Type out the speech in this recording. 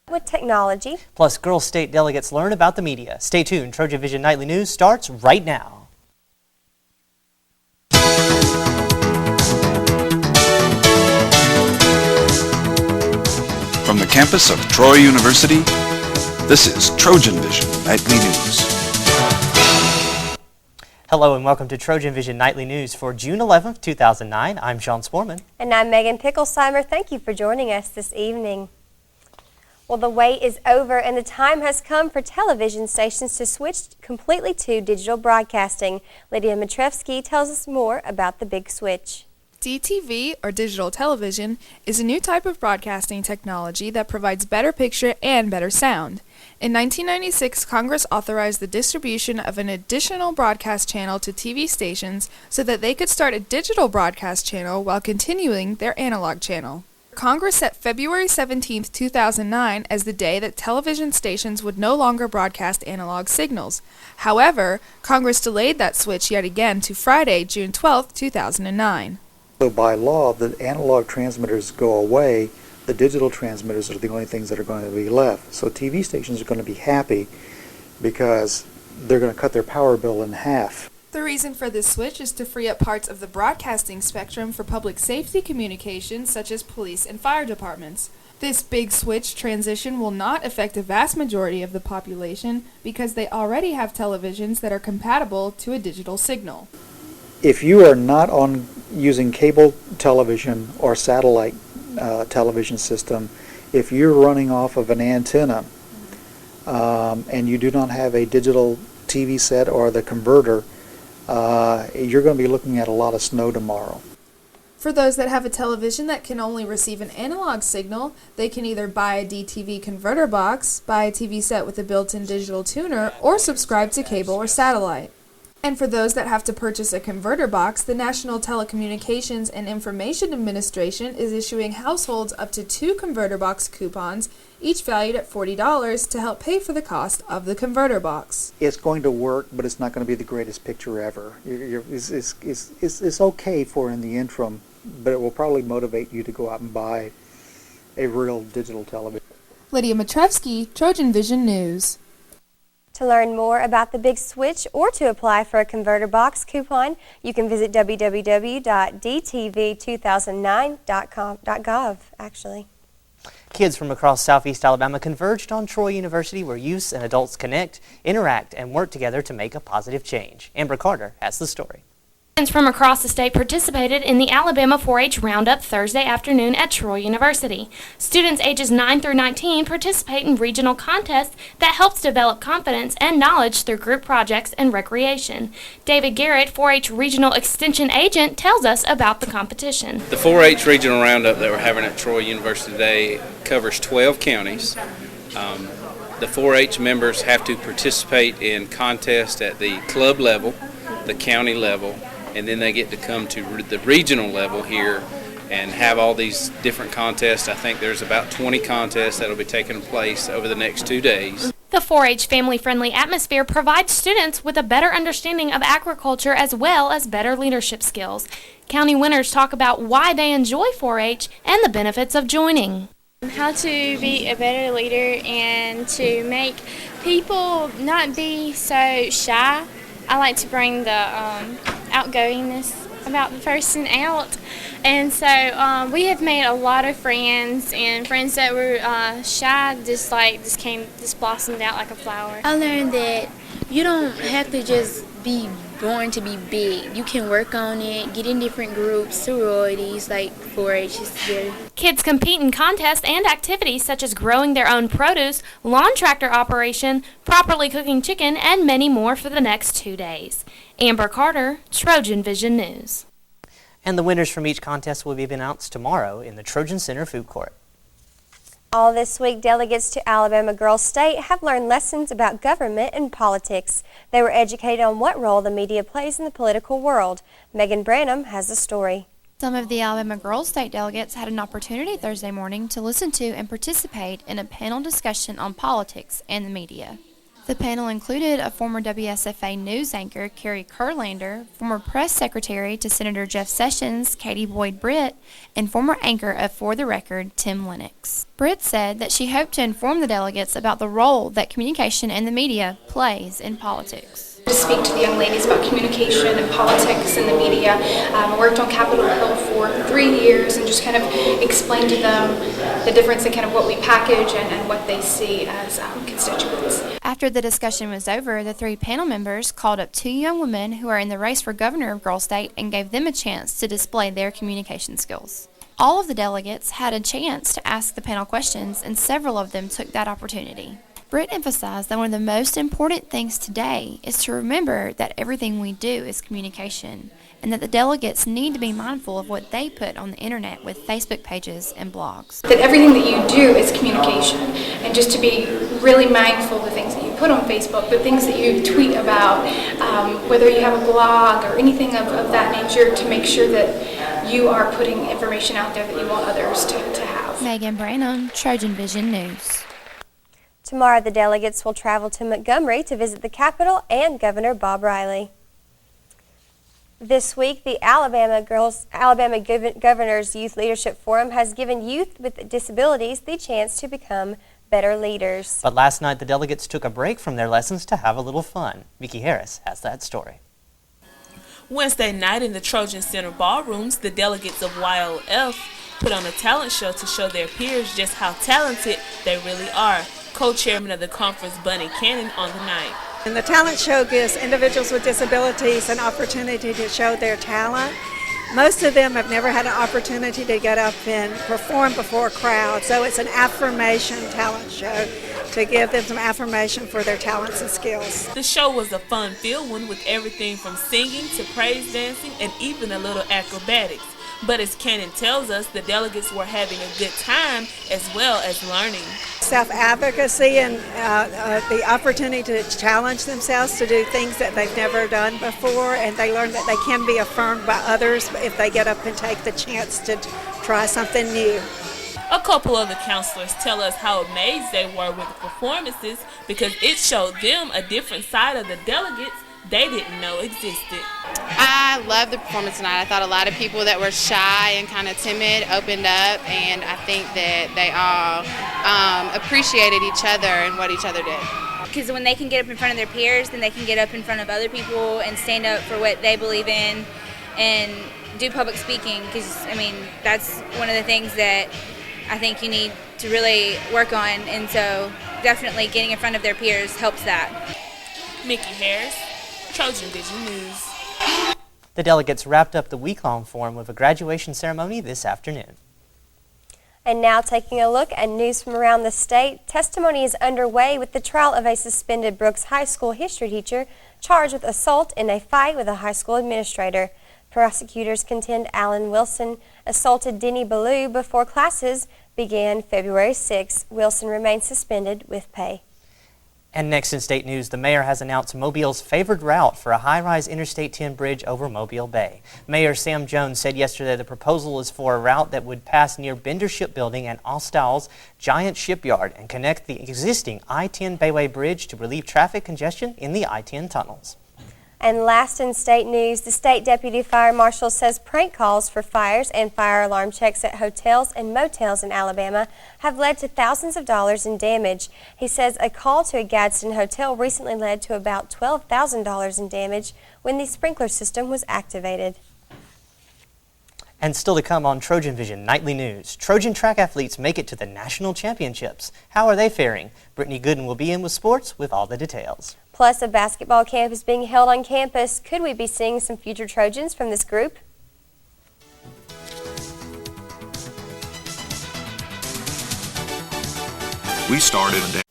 with technology. Plus, girls state delegates learn about the media. Stay tuned. Trojan Vision Nightly News starts right now. From the campus of Troy University, this is Trojan Vision Nightly News. Hello and welcome to Trojan Vision Nightly News for June 11th, 2009. I'm Sean Sporman. And I'm Megan Picklesheimer. Thank you for joining us this evening. Well, the wait is over and the time has come for television stations to switch completely to digital broadcasting. Lydia Matrevsky tells us more about the big switch. DTV, or digital television, is a new type of broadcasting technology that provides better picture and better sound. In 1996, Congress authorized the distribution of an additional broadcast channel to TV stations so that they could start a digital broadcast channel while continuing their analog channel. Congress set February 17, 2009 as the day that television stations would no longer broadcast analog signals. However, Congress delayed that switch yet again to Friday, June 12, 2009. So by law, the analog transmitters go away. The digital transmitters are the only things that are going to be left. So TV stations are going to be happy because they're going to cut their power bill in half. The reason for this switch is to free up parts of the broadcasting spectrum for public safety communications such as police and fire departments. This big switch transition will not affect a vast majority of the population because they already have televisions that are compatible to a digital signal. If you are not using cable television or satellite television system, if you're running off of an antenna and you do not have a digital TV set or the converter, you're going to be looking at a lot of snow tomorrow. For those that have a television that can only receive an analog signal, they can either buy a DTV converter box, buy a TV set with a built-in digital tuner, or subscribe to cable or satellite. And for those that have to purchase a converter box, the National Telecommunications and Information Administration is issuing households up to 2 converter box coupons, each valued at $40, to help pay for the cost of the converter box. It's going to work, but it's not going to be the greatest picture ever. It's okay for in the interim, but it will probably motivate you to go out and buy a real digital television. Lydia Matrevsky, Trojan Vision News. To learn more about the big switch or to apply for a converter box coupon, you can visit www.dtv2009.gov, actually. Kids from across Southeast Alabama converged on Troy University where youth and adults connect, interact, and work together to make a positive change. Amber Carter has the story. Students from across the state participated in the Alabama 4-H Roundup Thursday afternoon at Troy University. Students ages 9 through 19 participate in regional contests that helps develop confidence and knowledge through group projects and recreation. David Garrett, 4-H Regional Extension Agent, tells us about the competition. The 4-H Regional Roundup that we're having at Troy University today covers 12 counties. The 4-H members have to participate in contests at the club level, the county level, and then they get to come to the regional level here and have all these different contests. I think there's about 20 contests that will be taking place over the next 2 days. The 4-H family-friendly atmosphere provides students with a better understanding of agriculture as well as better leadership skills. County winners talk about why they enjoy 4-H and the benefits of joining. How to be a better leader and to make people not be so shy. I like to bring the outgoingness about the person out, and so we have made a lot of friends, and friends that were shy just blossomed out like a flower. I learned that you don't have to just be born to be big. You can work on it, get in different groups, sororities, like 4-H is good. Kids compete in contests and activities such as growing their own produce, lawn tractor operation, properly cooking chicken, and many more for the next 2 days. Amber Carter, Trojan Vision News. And the winners from each contest will be announced tomorrow in the Trojan Center Food Court. All this week, delegates to Alabama Girls State have learned lessons about government and politics. They were educated on what role the media plays in the political world. Megan Branham has the story. Some of the Alabama Girls State delegates had an opportunity Thursday morning to listen to and participate in a panel discussion on politics and the media. The panel included a former WSFA news anchor, Carrie Kurlander, former press secretary to Senator Jeff Sessions, Katie Boyd Britt, and former anchor of For the Record, Tim Lennox. Britt said that she hoped to inform the delegates about the role that communication and the media plays in politics. To speak to the young ladies about communication and politics and the media. I worked on Capitol Hill for 3 years and just kind of explained to them the difference in kind of what we package and what they see as constituents. After the discussion was over, the 3 panel members called up 2 young women who are in the race for governor of Girl State and gave them a chance to display their communication skills. All of the delegates had a chance to ask the panel questions, and several of them took that opportunity. Britt emphasized that one of the most important things today is to remember that everything we do is communication, and that the delegates need to be mindful of what they put on the internet with Facebook pages and blogs. That everything that you do is communication, and just to be really mindful of the things that you put on Facebook, the things that you tweet about, whether you have a blog or anything of that nature, to make sure that you are putting information out there that you want others to have. Megan Branham, TrojanVision News. Tomorrow, the delegates will travel to Montgomery to visit the Capitol and Governor Bob Riley. This week, the Alabama Governor's Youth Leadership Forum has given youth with disabilities the chance to become better leaders. But last night, the delegates took a break from their lessons to have a little fun. Vicki Harris has that story. Wednesday night in the Trojan Center ballrooms, the delegates of YLF put on a talent show to show their peers just how talented they really are. Co-chairman of the conference, Bunny Cannon, on the night. And the talent show gives individuals with disabilities an opportunity to show their talent. Most of them have never had an opportunity to get up and perform before a crowd, so it's an affirmation talent show to give them some affirmation for their talents and skills. The show was a fun-filled one with everything from singing to praise dancing and even a little acrobatics. But as Cannon tells us, the delegates were having a good time as well as learning. Self-advocacy and the opportunity to challenge themselves to do things that they've never done before, and they learn that they can be affirmed by others if they get up and take the chance to try something new. A couple of the counselors tell us how amazed they were with the performances because it showed them a different side of the delegates they didn't know existed. I loved the performance tonight. I thought a lot of people that were shy and kind of timid opened up, and I think that they all appreciated each other and what each other did. Because when they can get up in front of their peers, then they can get up in front of other people and stand up for what they believe in and do public speaking, because, I mean, that's one of the things that I think you need to really work on, and so definitely getting in front of their peers helps that. Mickey Harris, TrojanVision News. The delegates wrapped up the week-long forum with a graduation ceremony this afternoon. And now taking a look at news from around the state, testimony is underway with the trial of a suspended Brooks High School history teacher charged with assault in a fight with a high school administrator. Prosecutors contend Alan Wilson assaulted Denny Ballou before classes began February 6. Wilson remains suspended with pay. And next in state news, the mayor has announced Mobile's favored route for a high-rise Interstate 10 bridge over Mobile Bay. Mayor Sam Jones said yesterday the proposal is for a route that would pass near Bender Shipbuilding and Austall's Giant Shipyard and connect the existing I-10 Bayway Bridge to relieve traffic congestion in the I-10 tunnels. And last in state news, the state deputy fire marshal says prank calls for fires and fire alarm checks at hotels and motels in Alabama have led to thousands of dollars in damage. He says a call to a Gadsden hotel recently led to about $12,000 in damage when the sprinkler system was activated. And still to come on TrojanVision Nightly News, Trojan track athletes make it to the national championships. How are they faring? Brittany Gooden will be in with sports with all the details. Plus, a basketball camp is being held on campus. Could we be seeing some future Trojans from this group? We started a day.